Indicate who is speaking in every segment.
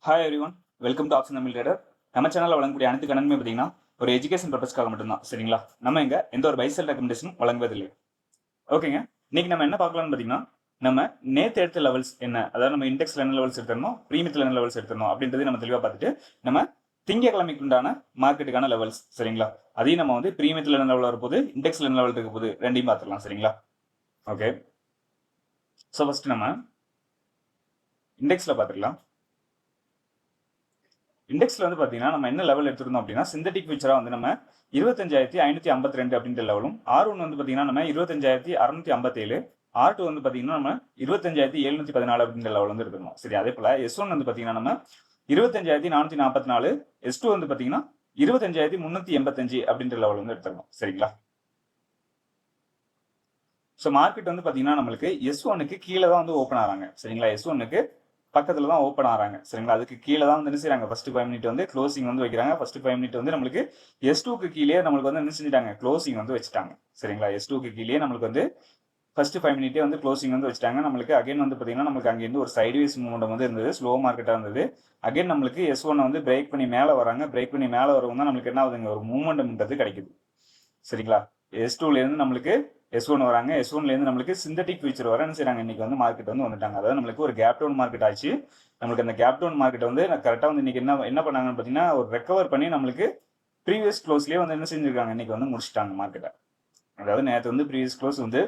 Speaker 1: Hi every one, welcome to option Tamil trader. நம்ம சேனலில் வழங்கக்கூடிய அனைத்து கணக்குமே பார்த்தீங்கன்னா ஒரு எஜுகேஷன் பர்பஸ்க்காக மட்டும்தான். சரிங்களா? நம்ம இங்கே எந்த ஒரு பைசல் ரெக்கமெண்டேஷனும் வழங்குவதில்லை. ஓகேங்க, இன்னைக்கு நம்ம என்ன பார்க்கலாம்னு பார்த்தீங்கன்னா, நம்ம நேற்று எடுத்த லெவல்ஸ் என்ன, அதாவது நம்ம இண்டெக்ஸ்ல என்ன லெவல்ஸ் எடுத்துருந்தோம், ப்ரீமியத்தில் என்ன லெவல்ஸ் எடுத்துருந்தோம் அப்படின்றது நம்ம தெளிவாக பார்த்துட்டு நம்ம திங்கக்கிழமைக்கு உண்டான மார்க்கெட்டுக்கான லெவல்ஸ். சரிங்களா? அதையும் நம்ம வந்து ப்ரீமியத்தில் என்ன லெவல் வரப்போகுது, இண்டெக்ஸ்ல என்ன லெவல் இருக்க போகுது, ரெண்டையும் பார்த்துக்கலாம். சரிங்களா? ஓகே, ஸோ ஃபர்ஸ்ட் நம்ம இண்டெக்ஸில் பார்த்துக்கலாம். இண்டெக்ஸ்ல வந்து பாத்தீங்கன்னா நம்ம என்ன லெவல் எடுத்துருந்தோம் அப்படின்னா, சிந்தட்டிக் ஃபியூச்சரா வந்து நம்ம 25,552 அப்படின்ற லெவலும், R1 வந்து பாத்தீங்கன்னா நம்ம 25,657, R2 வந்து பாத்தீங்கன்னா நம்ம 25,714 அப்படின்ற லெவல் வந்து எடுத்துருந்தோம். சரி, அதே போல S1 வந்து பாத்தீங்கன்னா நம்ம 25,444, S2 வந்து பாத்தீங்கன்னா 25,385 அப்படின்ற லெவல் வந்து எடுத்துருந்தோம். சரிங்களா? ஸோ மார்க்கெட் வந்து பாத்தீங்கன்னா நம்மளுக்கு S1க்கு கீழே தான் வந்து ஓப்பன் ஆகிறாங்க. சரிங்களா? S1க்கு பக்கத்துல தான் ஓப்பன் ஆகிறாங்க. சரிங்களா? அதுக்கு கீழே தான் வந்து என்ன செய்யறாங்க, ஃபர்ஸ்ட் 5 மினிட் வந்து க்ளோசிங் வந்து வைக்கிறாங்க. ஃபர்ஸ்ட் 5 மினிட் வந்து நம்மளுக்கு S2க்கு கீழே நம்மளுக்கு வந்து என்ன செஞ்சுட்டாங்க, க்ளோசிங் வந்து வச்சுட்டாங்க. சரிங்களா? S2க்கு கீழே நம்மளுக்கு வந்து ஃபர்ஸ்ட் 5 மினிட்டே வந்து க்ளோசிங் வந்து வச்சுட்டாங்க. நம்மளுக்கு அகைன் வந்து பார்த்தீங்கன்னா நம்மளுக்கு அங்கேருந்து ஒரு சைட்வேஸ் மூவ்மெண்ட் வந்து இருந்தது, ஸ்லோ மார்க்கெட்டாக இருந்தது. அகைன் நம்மளுக்கு S1 வந்து பிரேக் பண்ணி மேலே வராங்க. பிரேக் பண்ணி மேலே வரவும் தான் நம்மளுக்கு என்ன ஆகுதுங்க, ஒரு மூவ்மெண்ட்ன்றது கிடைக்குது. சரிங்களா? S2லேருந்து நம்மளுக்கு S1 வராங்க. S1லேருந்து நம்மளுக்கு சிந்தட்டிக் ஃபியூச்சர் வர என்ன செய்றாங்க, இன்னைக்கு வந்து மார்க்கெட் வந்து வந்துட்டாங்க. அதாவது நம்மளுக்கு ஒரு கேப் டவுன் மார்க்கெட் ஆச்சு. நம்மளுக்கு அந்த கேப் டவுன் மார்க்கெட் வந்து கரெக்டாக வந்து இன்னைக்கு என்ன பண்ணாங்கன்னு பார்த்தீங்கன்னா, ஒரு ரெக்கவர் பண்ணி நம்மளுக்கு ப்ரீவியஸ் க்ளோஸ்லேயே வந்து என்ன செஞ்சிருக்காங்க, இன்னைக்கு வந்து முடிச்சிட்டாங்க மார்க்கெட்டை. அதாவது நேற்று வந்து ப்ரீவியஸ் க்ளோஸ் வந்து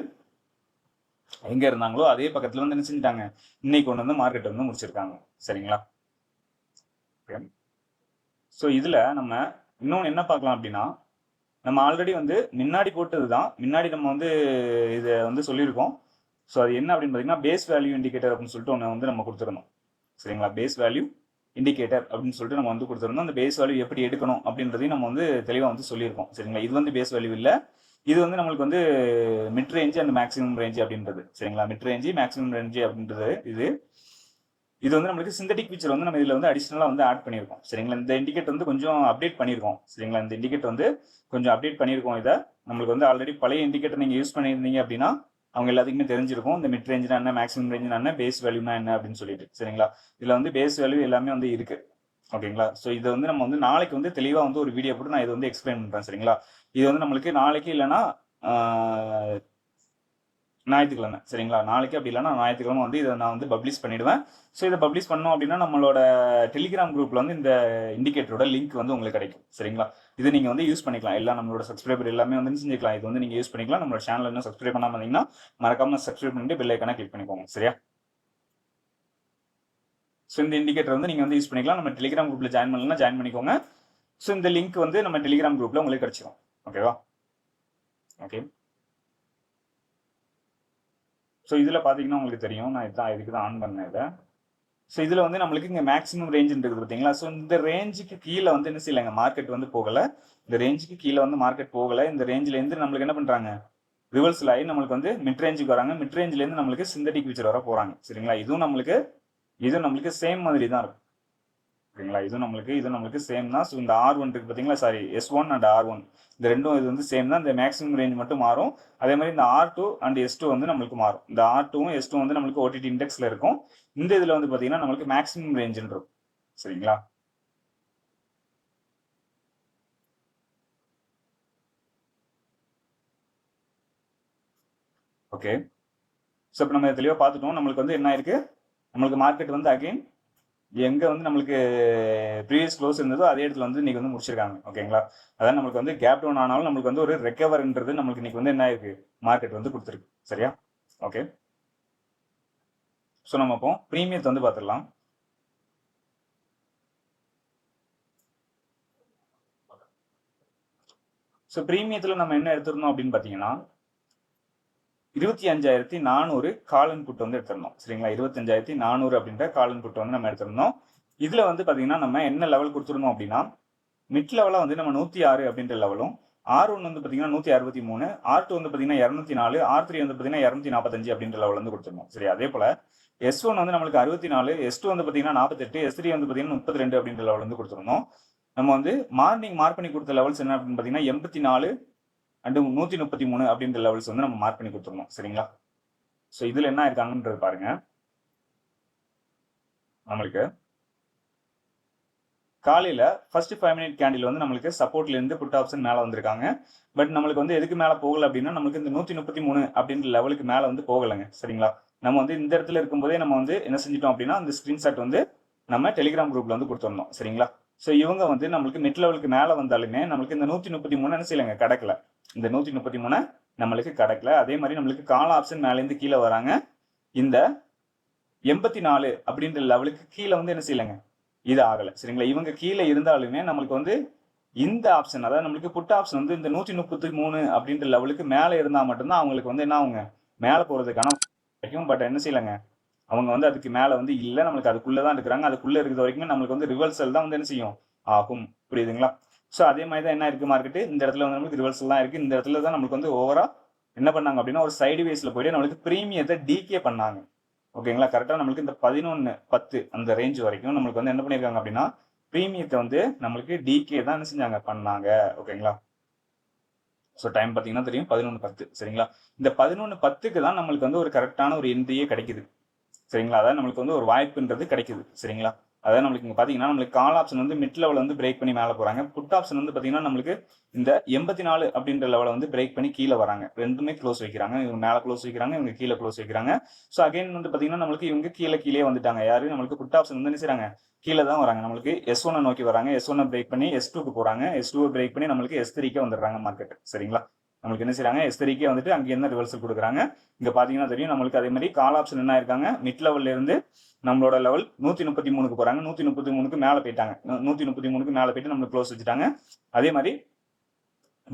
Speaker 1: எங்க இருந்தாங்களோ அதே பக்கத்துல வந்து என்ன செஞ்சிட்டாங்க, இன்னைக்கு கொண்டு வந்து மார்க்கெட் வந்து முடிச்சிருக்காங்க. சரிங்களா? ஸோ இதுல நம்ம இன்னொன்று என்ன பார்க்கலாம் அப்படின்னா, நம்ம ஆல்ரெடி வந்து முன்னாடி போட்டது தான், முன்னாடி நம்ம வந்து இதை வந்து சொல்லியிருக்கோம். ஸோ அது என்ன அப்படின்னு பார்த்தீங்கன்னா, பேஸ் வேல்யூ இண்டிகேட்டர் அப்படின்னு சொல்லிட்டு ஒன்று வந்து நம்ம கொடுத்துருந்தோம். சரிங்களா? பேஸ் வேல்யூ இண்டிகேட்டர் அப்படின்னு சொல்லிட்டு நம்ம வந்து கொடுத்துருந்தோம். அந்த பேஸ் வேல்யூ எப்படி எடுக்கணும் அப்படின்றதையும் நம்ம வந்து தெளிவாக வந்து சொல்லியிருக்கோம். சரிங்களா? இது வந்து பேஸ் வேல்யூ இல்லை, இது வந்து நம்மளுக்கு வந்து mid range and maximum range அப்படின்றது. சரிங்களா? மிட் ரேஞ்சு மேக்ஸிமம் ரேஞ்சு அப்படின்றது இது வந்து நம்மளுக்கு சிந்தட்டிக் ஃபீச்சர் வந்து நம்ம இதில் வந்து அடிஷனலாக வந்து ஆட் பண்ணியிருக்கோம். சரிங்களா? இந்த இண்டிகேட் வந்து கொஞ்சம் அப்டேட் பண்ணியிருக்கோம். சரிங்களா? இந்த இண்டிகேட் வந்து கொஞ்சம் அப்டேட் பண்ணியிருக்கோம். இதை நம்மளுக்கு வந்து ஆல்ரெடி பழைய இண்டிகேட்டர் நீங்கள் யூஸ் பண்ணியிருந்தீங்க அப்படின்னா அவங்க எல்லாத்துக்குமே தெரிஞ்சிருக்கும், இந்த மிட் ரேஞ்சுனா என்ன, மேக்ஸிமம் ரேஞ்சுனா என்ன, பேஸ் வேல்யூனா என்ன அப்படின்னு சொல்லிட்டு. சரிங்களா? இதில் வந்து பேஸ் வேல்யூ எல்லாமே வந்து இருக்கு. ஓகேங்களா? ஸோ இதை வந்து நம்ம வந்து நாளைக்கு வந்து தெளிவாக வந்து ஒரு வீடியோ போட்டு நான் இதை வந்து எக்ஸ்பிளைன் பண்ணுறேன். சரிங்களா? இது வந்து நம்மளுக்கு நாளைக்கு இல்லைன்னா ஞாயிற்றுக்கிழமை. சரிங்களா? நாளைக்கு அப்படி இல்லைன்னா ஞாயிற்றுக்கிழமை வந்து இதை நான் வந்து பப்ளிஷ் பண்ணிடுவேன். ஸோ இதை பப்ளிஷ் பண்ணோம் அப்படின்னா நம்மளோட டெலிகிராம் குரூப்ல வந்து இந்த இண்டிகேட்டரோட லிங்க் வந்து உங்களுக்கு கிடைக்கும். சரிங்களா? இது நீங்க வந்து யூஸ் பண்ணிக்கலாம். எல்லாம் நம்மளோட சப்ஸ்கிரைபர் எல்லாமே வந்து செஞ்சுக்கலாம். இது வந்து நீங்க யூஸ் பண்ணிக்கலாம். நம்மளோட சேனல் என்ன சப்ஸ்கிரைப் பண்ணாம இருந்தீங்கன்னா மறக்காம சப்ஸ்கிரைப் பண்ணிட்டு பெல் ஐக்கான கிளிக் பண்ணிக்கோங்க. சரியா? ஸோ இந்த இண்டிகேட்டர் வந்து நீங்க வந்து யூஸ் பண்ணிக்கலாம். நம்ம டெலிகிராம் குரூப்ல ஜாயின் பண்ணலாம், ஜாயின் பண்ணிக்கோங்க. ஸோ இந்த லிங்க் வந்து நம்ம டெலிகிராம் குரூப்ல உங்களுக்கு கிடைச்சிடும். ஓகேவா? ஓகே. ஸோ இதில் பார்த்தீங்கன்னா உங்களுக்கு தெரியும், நான் இதுக்கு தான் ஆன் பண்ணேன் இதை. ஸோ இதில் வந்து நம்மளுக்கு இங்கே மேக்ஸிமம் ரேஞ்ச் இருக்குது பார்த்தீங்களா? ஸோ இந்த ரேஞ்சுக்கு கீழே வந்து என்ன செய்யலைங்க, மார்க்கெட் வந்து போகலை. இந்த ரேஞ்சுக்கு கீழே வந்து மார்க்கெட் போகலை. இந்த ரேஞ்சிலேருந்து நம்மளுக்கு என்ன பண்ணுறாங்க, ரிவர்சல் ஆகி நம்மளுக்கு வந்து மிட் ரேஞ்சுக்கு வராங்க. மிட் ரேஞ்சிலேருந்து நம்மளுக்கு சிந்தட்டிக் ஃபியூச்சர் வர போகிறாங்க. சரிங்களா? இதுவும் நம்மளுக்கு சேம் மாதிரி தான் இருக்கும். ஓகேங்களா? இது நம்மளுக்கு சேம் தான். ஸோ இந்த R1 இருக்கு பார்த்தீங்களா, சாரி S1 அண்ட் R1 இந்த ரெண்டும் இது வந்து சேம் தான். இந்த மேக்ஸிமம் ரேஞ்ச் மட்டும் மாறும். அதே மாதிரி இந்த R2 அண்ட் S2 வந்து நம்மளுக்கு மாறும். இந்த R2வும் S2 வந்து நம்மளுக்கு OTT இண்டெக்ஸ்ல இருக்கும். இந்த இதில் வந்து பார்த்தீங்கன்னா நம்மளுக்கு மேக்ஸிமம் ரேஞ்சுன்னு இருக்கும். சரிங்களா? ஓகே. ஸோ இப்போ நம்ம தெளிவாக பார்த்துட்டோம். நம்மளுக்கு வந்து என்ன ஆயிருக்கு, நம்மளுக்கு மார்க்கெட் வந்து அகைன் எங்க வந்து நம்மளுக்கு ப்ரீவியஸ் க்ளோஸ் இருந்ததோ அதே இடத்துல வந்து இன்னைக்கு வந்து முடிச்சிருக்காங்க. ஓகேங்களா? அதாவது நம்மளுக்கு வந்து கேப் டவுன் ஆனாலும் நம்மளுக்கு வந்து ஒரு ரெக்கவர்ன்றது நம்மளுக்கு இன்னைக்கு வந்து என்ன ஆயிருக்கு, மார்க்கெட் வந்து கொடுத்துருக்கு. சரியா? ஓகே. ஸோ நம்ம இப்போ ப்ரீமியத்தை வந்து பார்த்துடலாம். ஸோ ப்ரீமியத்தில் நம்ம என்ன எடுத்துருந்தோம் அப்படின்னு பார்த்தீங்கன்னா 25,400 கால் இன்புட் வந்து எடுத்திருந்தோம். சரிங்களா? 25,400 அப்படின்ற கால் இன்புட் வந்து நம்ம எடுத்திருந்தோம். இதுல வந்து பாத்தீங்கன்னா நம்ம என்ன லெவல் கொடுத்துருந்தோம் அப்படின்னா, மிட் லெவலா வந்து நம்ம 106 அப்படின்ற லெவலும், R1 வந்து பாத்தீங்கன்னா 163, R2 வந்து பாத்தீங்கன்னா 204, R3 வந்து பாத்தீங்கன்னா 245 அப்படின்ற லெவல் வந்து கொடுத்துருந்தோம். சரி, அதே போல S1 வந்து நம்மளுக்கு 64, S2 வந்து பாத்தீங்கன்னா 48, S3 வந்து பாத்தீங்கன்னா 32 அப்படின்ற லெவல் வந்து கொடுத்துருந்தோம். நம்ம வந்து மார்னிங் மார்க் பண்ணி கொடுத்த லெவல்ஸ் என்ன அப்படின்னு பாத்தீங்கன்னா 84 அண்ட் 133 அப்படின்ற லெவல்ஸ் வந்து நம்ம மார்க் பண்ணி கொடுத்துருந்தோம். சரிங்களா? ஸோ இதுல என்ன இருக்காங்கன்றது பாருங்க. நம்மளுக்கு காலையில ஃபர்ஸ்ட் 5 மினிட் கேண்டில் வந்து நம்மளுக்கு சப்போர்ட்ல இருந்து புட் ஆப்ஷன் மேல வந்திருக்காங்க. பட் நம்மளுக்கு வந்து எதுக்கு மேல போகல அப்படின்னா நம்மளுக்கு இந்த 133 அப்படின்ற லெவலுக்கு மேல வந்து போகலைங்க. சரிங்களா? நம்ம வந்து இந்த இடத்துல இருக்கும்போதே நம்ம வந்து என்ன செஞ்சிட்டோம் அப்படின்னா அந்த ஸ்கிரீன்ஷாட் வந்து நம்ம டெலிகிராம் குரூப்ல வந்து கொடுத்துருந்தோம். சரிங்களா? ஸோ இவங்க வந்து நம்மளுக்கு மிட் லெவலுக்கு மேல வந்தாலுமே நம்மளுக்கு இந்த 133 என்ன செய்யலைங்க, கிடைக்கல. இந்த 133 நம்மளுக்கு கிடைக்கல. அதே மாதிரி நம்மளுக்கு கால் ஆப்ஷன் மேலேருந்து கீழே வராங்க. இந்த 84 அப்படின்ற லெவலுக்கு கீழே வந்து என்ன செய்யலைங்க, இது ஆகலை. சரிங்களா? இவங்க கீழே இருந்தாலுமே நம்மளுக்கு வந்து இந்த ஆப்ஷன், அதாவது நம்மளுக்கு புட் ஆப்ஷன் வந்து இந்த 133 அப்படின்ற லெவலுக்கு மேலே இருந்தால் மட்டும்தான் அவங்களுக்கு வந்து என்ன ஆகுங்க, மேலே போகிறதுக்கான கிடைக்கும். பட் என்ன செய்யலைங்க, அவங்க வந்து அதுக்கு மேலே வந்து இல்லை, நம்மளுக்கு அதுக்குள்ளே தான் இருக்கிறாங்க. அதுக்குள்ளே இருக்கிற வரைக்கும் நம்மளுக்கு வந்து ரிவர்சல் தான் வந்து என்ன செய்யும், ஆகும். புரியுதுங்களா? ஸோ அதே மாதிரி தான் என்ன இருக்குது மார்க்கெட்டு, இந்த இடத்துல வந்து நம்மளுக்கு ரிவர்சல் தான் இருக்குது. இந்த இடத்துல தான் நம்மளுக்கு வந்து ஓவரா என்ன பண்ணாங்க அப்படின்னா ஒரு சைடு வேஸில் போயிட்டு நம்மளுக்கு ப்ரீமியத்தை டிகே பண்ணாங்க. ஓகேங்களா? கரெக்டாக நம்மளுக்கு இந்த 11-10 அந்த ரேஞ்ச் வரைக்கும் நம்மளுக்கு வந்து என்ன பண்ணியிருக்காங்க அப்படின்னா ப்ரீமியத்தை வந்து நம்மளுக்கு டிகே தான் என்ன செஞ்சாங்க, பண்ணாங்க. ஓகேங்களா? ஸோ டைம் பார்த்தீங்கன்னா தெரியும் 11-10. சரிங்களா? இந்த 11-10க்கு தான் நம்மளுக்கு வந்து ஒரு கரெக்டான ஒரு என்ட்ரியே கிடைக்குது. சரிங்களா? அதாவது நம்மளுக்கு வந்து ஒரு வாய்ப்புன்றது கிடைக்குது. சரிங்களா? அதாவது நம்மளுக்கு இங்கே பார்த்தீங்கன்னா நம்மளுக்கு கால் ஆப்ஷன் வந்து மிட் லெவல் வந்து பிரேக் பண்ணி மேலே போகிறாங்க. புட் ஆப்ஷன் வந்து பார்த்தீங்கன்னா நம்மளுக்கு இந்த 84 அப்படின்ற லெவலை வந்து பிரேக் பண்ணி கீழே வராங்க. ரெண்டுமே க்ளோஸ் வைக்கிறாங்க. இவங்க மேலே க்ளோஸ் வைக்கிறாங்க, இவங்க கீழே க்ளோஸ் வைக்கிறாங்க. ஸோ அகைன் வந்து பார்த்தீங்கன்னா நம்மளுக்கு இவங்க கீழே வந்துட்டாங்க. யாரு, நம்மளுக்கு புட் ஆப்ஷன் வந்து என்ன செய்றாங்க, கீழே தான் வராங்க. நம்மளுக்கு S1 நோக்கி வராங்க. S1 பிரேக் பண்ணி S2க்கு போகிறாங்க. S2 பிரேக் பண்ணி நம்மளுக்கு S3க்கு வந்துடுறாங்க மார்க்கெட். சரிங்களா? நம்மளுக்கு என்ன செய்றாங்க, S3க்கே வந்துட்டு அங்கே என்ன ரிவர்சல் கொடுக்குறாங்க. இங்கே பார்த்தீங்கன்னா தெரியும் நம்மளுக்கு. அதே மாதிரி கால் ஆப்ஷன் என்ன ஆயிருக்காங்க, மிட் லெவல்ல இருந்து நம்மளோட லெவல் 133க்கு போறாங்க. 133க்கு மேலே போயிட்டாங்க. 133க்கு மேலே போயிட்டு நம்மளுக்கு க்ளோஸ் வச்சுட்டாங்க. அதே மாதிரி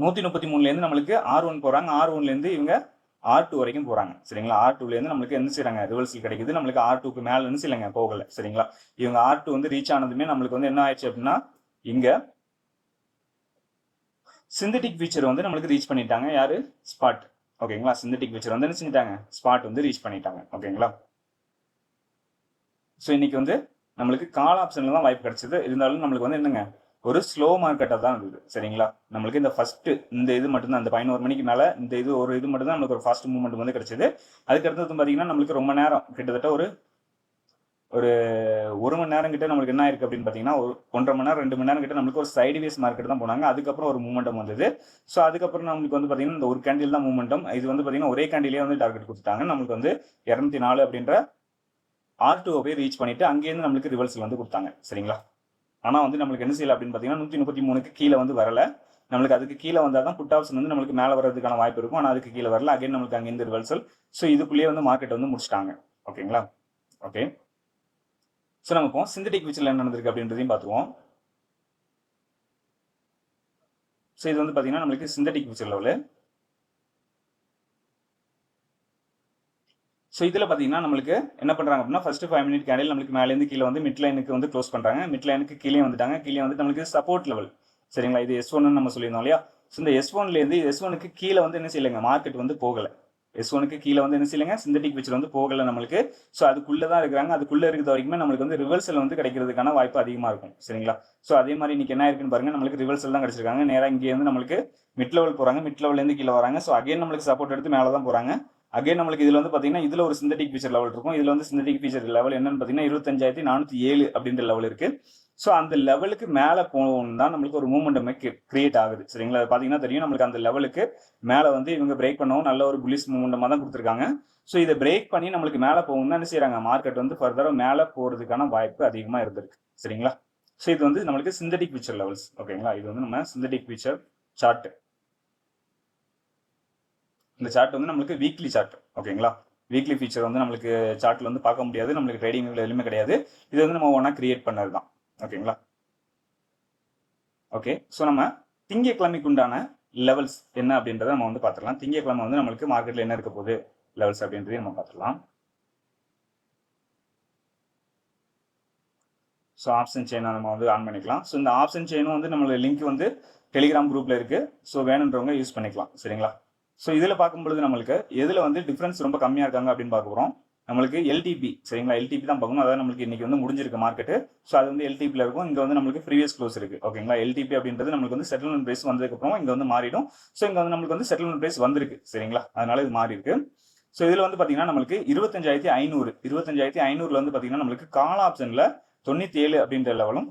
Speaker 1: 133லேருந்து நம்மளுக்கு R1 போறாங்க. R1லேருந்து இவங்க R2 வரைக்கும் போறாங்க. சரிங்களா? R2லேருந்து நம்மளுக்கு என்ன செய்றாங்க, ரிவர்சல் கிடைக்குது. நம்மளுக்கு R2க்கு மேலே என்ன செய்யலைங்க, போகல. சரிங்களா? இவங்க R2 வந்து ரீச் ஆனதுமே நம்மளுக்கு வந்து என்ன ஆயிடுச்சு அப்படின்னா இங்க சிந்தட்டிக் ஃபீச்சர் வந்து நம்மளுக்கு ரீச் பண்ணிட்டாங்க. யாரு, ஸ்பாட். ஓகேங்களா? சிந்தட்டிக் ஃபீச்சர் வந்து என்ன செஞ்சிட்டாங்க, ஸ்பாட் வந்து ரீச் பண்ணிட்டாங்க. ஓகேங்களா? ஸோ இன்னைக்கு வந்து நம்மளுக்கு கால் ஆப்ஷன்ல தான் வாய்ப்பு கிடைச்சது. இருந்தாலும் நம்மளுக்கு வந்து என்னங்க, ஒரு ஸ்லோ மார்க்கெட்டாக தான் இருந்தது. சரிங்களா? நம்மளுக்கு இந்த ஃபர்ஸ்ட் இந்த இது மட்டும்தான், இந்த 11 மணிக்கு மேலே இந்த இது ஒரு இது மட்டும் தான் நம்மளுக்கு ஒரு ஃபாஸ்ட் மூவ்மெண்ட் வந்து கிடைச்சது. அதுக்கு அடுத்தது பார்த்தீங்கன்னா நம்மளுக்கு ரொம்ப நேரம், கிட்டத்தட்ட ஒரு ஒரு மணி நேரம் கிட்ட நம்மளுக்கு என்ன ஆயிருக்கு அப்படின்னு பார்த்தீங்கன்னா ஒரு 1.5 மணி நேரம் 2 மணி நேரம் கிட்ட நம்மளுக்கு ஒரு சைடுவேஸ் மார்க்கெட் தான் போனாங்க. அதுக்கப்புறம் ஒரு மூமெண்டம் வந்தது. ஸோ அதுக்கப்புறம் நம்மளுக்கு வந்து பார்த்தீங்கன்னா இந்த ஒரு கேண்டில் தான் மூமெண்டம். இது வந்து பார்த்தீங்கன்னா ஒரே கேண்டிலே வந்து டார்கெட் கொடுத்துட்டாங்க. நம்மளுக்கு வந்து 204 அப்படின்ற R2 போய் ரீச் பண்ணிட்டு அங்கேருந்து நம்மளுக்கு ரிவர்சல் வந்து கொடுத்தாங்க. சரிங்களா? ஆனால் வந்து நம்மளுக்கு என்ன செய்யல அப்படின்னு பார்த்தீங்கன்னா 133க்கு கீழே வந்து வரல. நம்மளுக்கு அதுக்கு கீழே வந்தால் தான் புட் ஆப்ஷன் வந்து நம்மளுக்கு மேலே வர்றதுக்கான வாய்ப்பு இருக்கும். ஆனால் அதுக்கு கீழே வரல. அகைன் நம்மளுக்கு அங்கேருந்து ரிவர்சல். ஸோ இதுக்குள்ளேயே வந்து மார்க்கெட் வந்து முடிச்சிட்டாங்க. ஓகேங்களா? ஓகே. ஸோ நமக்கு சிந்தட்டிக் ஃபியூச்சர்ல என்ன நடந்திருக்கு அப்படின்றதையும் பார்த்துருவோம். ஸோ இது வந்து பார்த்தீங்கன்னா நம்மளுக்கு சிந்தட்டிக் ஃபியூச்சர் லெவலு. ஸோ இதில் பார்த்தீங்கன்னா நம்மளுக்கு என்ன பண்ணுறாங்க அப்படின்னா ஃபர்ஸ்ட் 5 மினிட் கேண்டில் நம்மளுக்கு மேலேருந்து கீழே வந்து மிட் லைனுக்கு வந்து க்ளோஸ் பண்ணுறாங்க. மிட் லைனுக்கு கீழே வந்துட்டாங்க. கீழே வந்து நம்மளுக்கு சப்போர்ட் லெவல். சரிங்களா? இது S1 நம்ம சொல்லியிருந்தோம் இல்லையா? ஸோ இந்த S1லேருந்து S1க்கு கீழே வந்து என்ன செய்யலைங்க, மார்க்கெட் வந்து போகலை. S1க்கு கீழே வந்து என்ன செய்யலைங்க, சிந்தட்டிக் ஃபியூச்சர் வந்து போகலை நம்மளுக்கு. ஸோ அதுக்குள்ளே தான் இருக்கிறாங்க. அதுக்குள்ளே இருக்கிற வரைக்குமே நம்மளுக்கு வந்து ரிவர்சல் வந்து கிடைக்கிறதுக்கான வாய்ப்பு அதிகமாக இருக்கும். சரிங்களா? ஸோ அதே மாதிரி இன்னைக்கு என்ன இருக்குன்னு பாருங்க, நம்மளுக்கு ரிவர்சல் தான் கிடைச்சிருக்காங்க. நேராக இங்கே வந்து நம்மளுக்கு மிட் லெவல் போகிறாங்க. மிட் லெவல்லேருந்து கீழே வராங்க. ஸோ அகைன் நம்மளுக்கு சப்போர்ட் எடுத்து மேலே தான் போகிறாங்க. அகைன் நம்மளுக்கு இதில் வந்து பார்த்தீங்கன்னா இதில் ஒரு சிந்தட்டிக் ஃபீச்சர் லெவல் இருக்கும். இதில் வந்து சிந்தட்டிக் ஃபீச்சர் லெவல் என்னன்னு பார்த்தீங்கன்னா 25,407 அப்படின்ற லெவல் இருக்கு. ஸோ அந்த லெவலுக்கு மேலே போகணும் தான் நம்மளுக்கு ஒரு மூவ்மெண்ட் கிரியேட் ஆகுது. சரிங்களா? அது பார்த்தீங்கன்னா தெரியும் நம்மளுக்கு அந்த லெவலுக்கு மேலே வந்து இவங்க பிரேக் பண்ணவும் நல்ல ஒரு புல்லிஷ் மூவ்மெண்டமாக தான் கொடுத்துருக்காங்க. ஸோ இதை பிரேக் பண்ணி நம்மளுக்கு மேலே போகணும் தான் என்ன செய்யறாங்க, மார்க்கெட் வந்து ஃபர்தராக மேலே போகிறதுக்கான வாய்ப்பு அதிகமாக இருந்திருக்கு. சரிங்களா? ஸோ இது வந்து நம்மளுக்கு சிந்தட்டிக் ஃபீச்சர் லெவல்ஸ். ஓகேங்களா? இது வந்து நம்ம சிந்தட்டிக் ஃபீச்சர் சார்ட். இந்த சார்ட் வந்து நம்மளுக்கு வீக்லி சார்ட். ஓகேங்களா? வீக்லி ஃபீச்சர் வந்து நம்மளுக்கு சார்ட்ல வந்து பார்க்க முடியாது. நம்மளுக்கு ட்ரேடிங் எதுவுமே கிடையாது. இது வந்து நம்ம ஒன்றா கிரியேட் பண்ணது தான். ஓகேங்களா? ஓகே. ஸோ நம்ம திங்கட்கிழமைக்கு உண்டான லெவல்ஸ் என்ன அப்படின்றத நம்ம வந்து பார்த்துக்கலாம். திங்கட்கிழமை வந்து நம்மளுக்கு மார்க்கெட்ல என்ன இருக்க போகுது லெவல்ஸ் அப்படின்றதையும் நம்ம பார்த்துக்கலாம். ஸோ ஆப்ஷன் செயினை நம்ம வந்து ஆன் பண்ணிக்கலாம். ஸோ இந்த ஆப்ஷன் செயினும் வந்து நம்மளோட லிங்க் வந்து டெலிகிராம் குரூப்ல இருக்கு. ஸோ வேணுன்றவங்க யூஸ் பண்ணிக்கலாம். சரிங்களா? ஸோ இதில் பார்க்கும்பொழுது நம்மளுக்கு எதில் வந்து டிஃப்ரென்ஸ் ரொம்ப கம்மியாக இருக்காங்க அப்படின்னு பார்க்க போகிறோம். நம்மளுக்கு எல்டிபி. சரிங்களா? எல்டிபி தான் பார்க்கணும். அதாவது நம்மளுக்கு இன்னைக்கு வந்து முடிஞ்சிருக்கு மார்க்கெட்டு. ஸோ அது வந்து எல்டிபியில் இருக்கும். இங்கே வந்து நம்மளுக்கு ப்ரீவியஸ் க்ளோஸ் இருக்கு. ஓகேங்களா? எல்டிபி அப்படின்றது நம்மளுக்கு வந்து செட்டில்மெண்ட் பிரைஸ் வந்ததுக்கப்புறம் இங்கே வந்து மாறிடும். ஸோ இங்கே வந்து நம்மளுக்கு வந்து செட்டில்மெண்ட் பிரைஸ் வந்திருக்கு. சரிங்களா? அதனால இது மாறி இருக்கு. ஸோ இதில் வந்து பார்த்தீங்கன்னா நம்மளுக்கு 25,500 வந்து பார்த்தீங்கன்னா நம்மளுக்கு கால் ஆப்ஷனில் 97 அப்படின்ற லெவலும்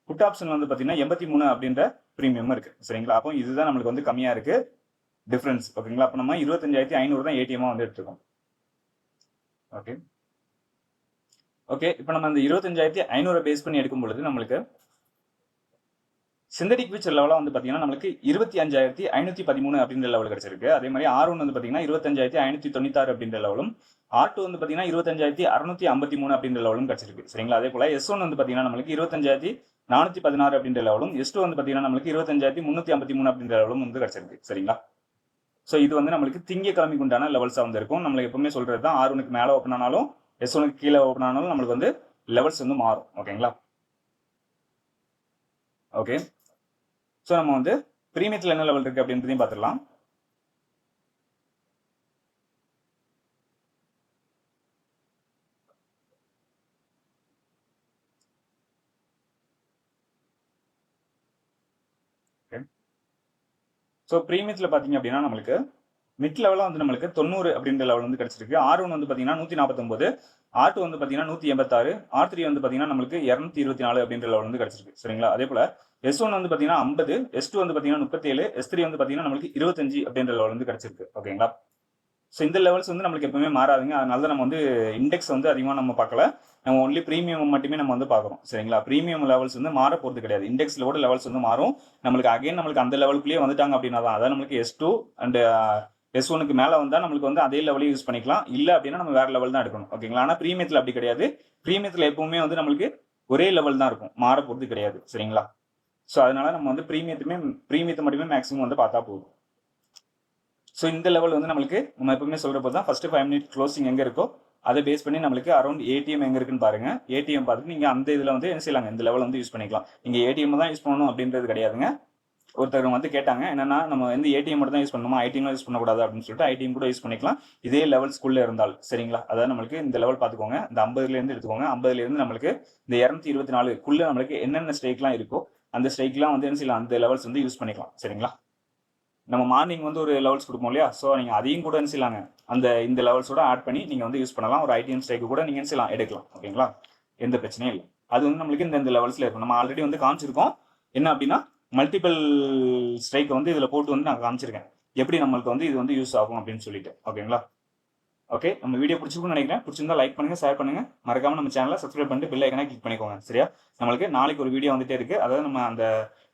Speaker 1: புட் ஆப்ஷன் வந்து பார்த்தீங்கன்னா 83 அப்படின்ற ப்ரீமியம் இருக்கு சரிங்களா. அப்போ இதுதான் நம்மளுக்கு வந்து கம்மியா இருக்கு டிஃபரன்ஸ் ஓகேங்களா. அப்போ நம்ம 25,500 தான் ஏடிஎம்மா வந்து எடுத்துருக்கோம். ஓகே ஓகே இப்போ நம்ம அந்த 25,500 பேஸ் பண்ணி எடுக்கும் பொழுது நம்மளுக்கு சிந்தடிக் ஃபியூச்சர் லெவலாக வந்து பார்த்தீங்கன்னா நம்மளுக்கு 25,513 அப்படின்ற லெவல் கிடைச்சிருக்கு. அதே மாதிரி R1 வந்து பார்த்தீங்கன்னா 25,596 அப்படின்ற லெவலும், R2 வந்து பார்த்தீங்கன்னா 25,653 அப்படின்ற லெவலும் கிடைச்சிருக்கு சரிங்களா. அதே போல S1 வந்து பார்த்தீங்கன்னா நம்மளுக்கு 25,416 அப்படின்ற லெவலும், S2 வந்து பார்த்தீங்கன்னா நம்மளுக்கு 25,353 அப்படின்ற லெவலும் வந்து கிடைச்சிருக்கு சரிங்களா. ஸோ இது வந்து நம்மளுக்கு திங்கக்கிழமைக்கு உண்டான லெவல்ஸாக வந்து இருக்கும். நம்மளுக்கு எப்பவுமே சொல்றது தான் R1க்கு மேலே ஓப்பன் ஆனாலும் S1க்கு கீழே ஓப்பன் ஆனாலும் நம்மளுக்கு வந்து லெவல்ஸ் வந்து மாறும் ஓகேங்களா. ஓகே ஸோ நம்ம வந்து ப்ரீமியத்தில் என்ன லெவல் இருக்கு அப்படின்றதையும் பார்த்துடலாம். ஸோ ப்ரீமியத்தில் பார்த்தீங்க அப்படின்னா நம்மளுக்கு மிட் லெவலாக வந்து நம்மளுக்கு 90 அப்படின்ற லெவல் வந்து கிடைச்சிருக்கு. R1 வந்து பார்த்தீங்கன்னா 149, R2 வந்து பார்த்தீங்கன்னா 186, R3 வந்து பார்த்தீங்கன்னா நம்மளுக்கு 224 அப்படின்ற லெவல் வந்து கிடைச்சிருக்கு சரிங்களா. அதே போல S1 வந்து பார்த்தீங்கன்னா 50, S2 வந்து பார்த்தீங்கன்னா 37, S3 வந்து பார்த்தீங்கன்னா நம்மளுக்கு 25 அப்படின்ற லெவல் வந்து கிடைச்சிருக்கு ஓகேங்களா. ஸோ இந்த லெவல்ஸ் வந்து நம்மளுக்கு எப்பவுமே மாறாதுங்க. அதனால தான் நம்ம வந்து இண்டெக்ஸ் வந்து அதிகமாக நம்ம பார்க்கல, நம்ம ஒன்லி ப்ரீமியம் மட்டுமே நம்ம வந்து பார்க்குறோம் சரிங்களா. ப்ரீமியம் லெவல்ஸ் வந்து மாற போகிறது கிடையாது. இண்டெக்ஸில் கூட லெவல்ஸ் வந்து மாறும். நம்மளுக்கு அகைன் நம்மளுக்கு அந்த லெவலுக்குள்ளேயே வந்துட்டாங்க அப்படின்னா தான், அதாவது நம்மளுக்கு S2 அண்ட் S1க்கு மேலே வந்தால் நம்மளுக்கு வந்து அதே லெவலையும் யூஸ் பண்ணிக்கலாம். இல்லை அப்படின்னா நம்ம வேற லெவல் தான் எடுக்கணும் ஓகேங்களா. ஆனால் ப்ரீமியத்தில் அப்படி கிடையாது. ப்ரீமியத்தில் எப்பவுமே வந்து நம்மளுக்கு ஒரே லெவல் தான் இருக்கும், மாற போகிறது கிடையாது சரிங்களா. ஸோ அதனால நம்ம வந்து ப்ரீமியத்தை மட்டுமே மேக்ஸிமம் வந்து பார்த்தா போதும். ஸோ இந்த லெவல் வந்து நம்மளுக்கு நம்ம எப்பவுமே சொல்கிறப்போ தான் ஃபர்ஸ்ட் 5 மினிட் க்ளோசிங் எங்கே இருக்கோ அதை பேஸ் பண்ணி நம்மளுக்கு அரௌண்ட் ஏடிஎம் எங்கே இருக்குன்னு பாருங்க. ஏடிஎம் பார்த்துட்டு நீங்கள் அந்த இதில் வந்து என்ன செய்யலாங்க, இந்த லெவல் வந்து யூஸ் பண்ணிக்கலாம். நீங்கள் ஏடிஎம் தான் யூஸ் பண்ணணும் அப்படின்றது கிடையாதுங்க. ஒருத்தர் வந்து கேட்டாங்க என்னன்னா, நம்ம வந்து ஏடிஎம் மட்டும் தான் யூஸ் பண்ணணுமா, ஐடிஎம் யூஸ் பண்ணக்கூடாது அப்படின்னு சொல்லிட்டு ஐடிஎம் கூட யூஸ் பண்ணிக்கலாம் இதே லெவல்ஸ்குள்ளே இருந்தால் சரிங்களா. அதாவது நம்மளுக்கு இந்த லெவல் பார்த்துக்கோங்க, இந்த 50லேருந்து எடுத்துக்கோங்க. 50லேருந்து நம்மளுக்கு இந்த 224க்குள்ளே நம்மளுக்கு என்னென்ன ஸ்ட்ரைக்லாம் இருக்கோ அந்த ஸ்ட்ரைக்லாம் வந்து என்ன செய்யலாம், அந்த லெவல்ஸ் வந்து யூஸ் பண்ணிக்கலாம் சரிங்களா. நம்ம மார்னிங் வந்து ஒரு லெவல்ஸ் கொடுப்போம் இல்லையா, ஸோ நீங்கள் அதையும் கூட என்ன செய்யலாங்க, இந்த லெவல்ஸோட ஆட் பண்ணி நீங்கள் வந்து யூஸ் பண்ணலாம். ஒரு ஐடிஎம் ஸ்ட்ரைக்கு கூட நீங்கள் என்ன செய்யலாம், எடுக்கலாம் ஓகேங்களா. எந்த பிரச்சனையும் இல்லை. அது வந்து நம்மளுக்கு இந்த லெவல்ஸில் இருக்கும். நம்ம ஆல்ரெடி வந்து காமிச்சிருக்கோம் என்ன அப்படின்னா, மல்டிபிள் ஸ்ட்ரைக் வந்து இதில் போட்டு வந்து நான் காமிச்சிருக்கேன் எப்படி நம்மளுக்கு வந்து இது வந்து யூஸ் ஆகும் அப்படின்னு சொல்லிட்டு ஓகேங்களா. ஓகே நம்ம வீடியோ பிடிச்சிருக்குன்னு நினைக்கிறேன். பிடிச்சிருந்தா லைக் பண்ணுங்க, ஷேர் பண்ணுங்க, மறக்காம நம்ம சேனலை சப்ஸ்கிரைப் பண்ணிட்டு பெல் ஐக்கனை கிளிக் பண்ணிக்கோங்க சரியா. நம்மளுக்கு நாளைக்கு ஒரு வீடியோ வந்துட்டே இருக்கு. அதாவது நம்ம அந்த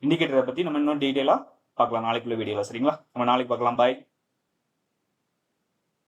Speaker 1: இண்டிகேட்டரை பற்றி நம்ம இன்னும் டீட்டெயிலாக பார்க்கலாம் நாளைக்குள்ள வீடியோவில் சரிங்களா. நம்ம நாளைக்கு பார்க்கலாம். பாய்.